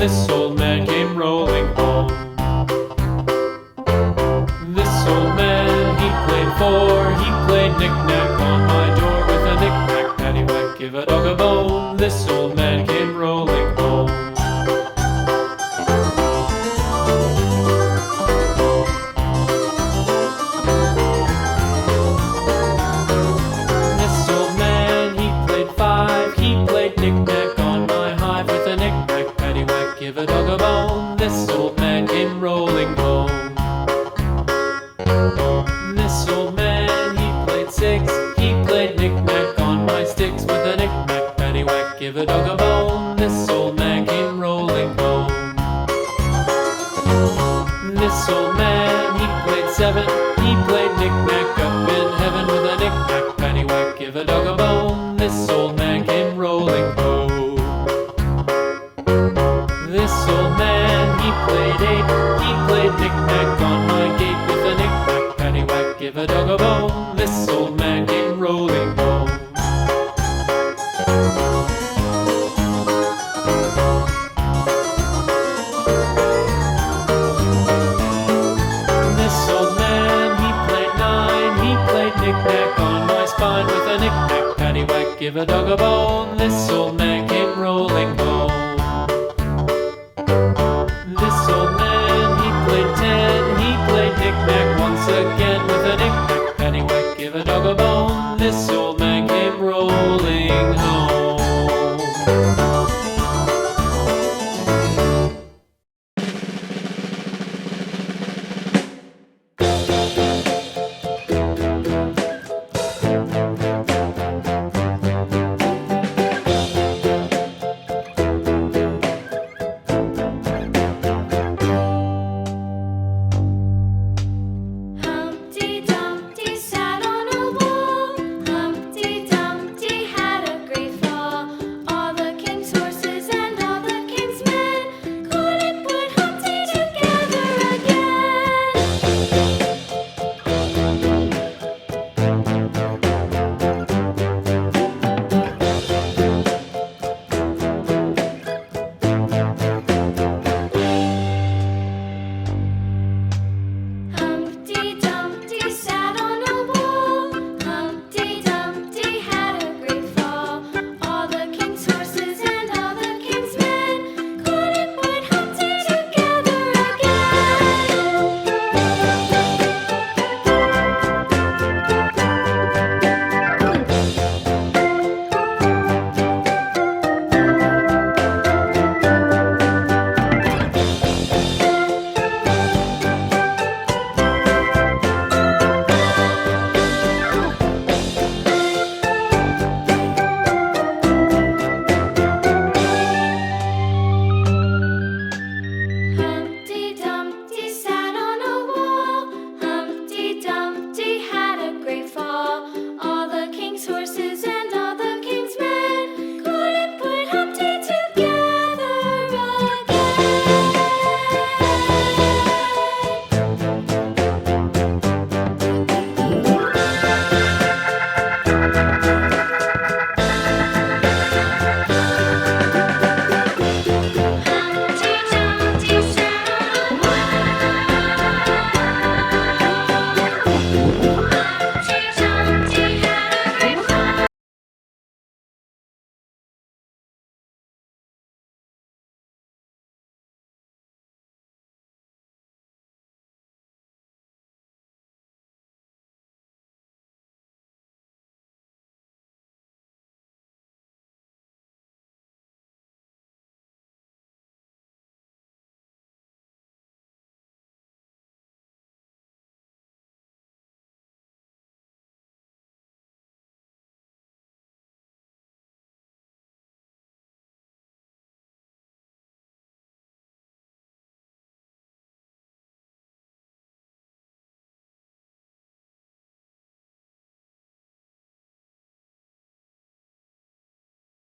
This old man came rolling home. This old man, he played four. He played knick-knack on my door with a knick-knack, paddywhack, give a dog a bone. This old man came rolling home. This old man, he played five. He played knick-knack on my hive with a knick-knack, paddywhack, give a dog a bone. This old man came rolling home. This old man, he played six. He played knick-knack on my sticks with a knick-knack, paddywhack, give a dog a bone. This old man came rolling home. This old man, he played seven. He played knick-knack up in heaven with a knick-knack, paddywhack, give a dog a bone. This old man came rolling home. This old man, he played eight. He played knick-knack on my gate with a knick-knack, paddywhack, give a dog a bone. This old man came rolling home. This old man, he played nine. He played knick-knack on my spine with a knick-knack, paddywhack, give a dog a bone. This old man came rolling home.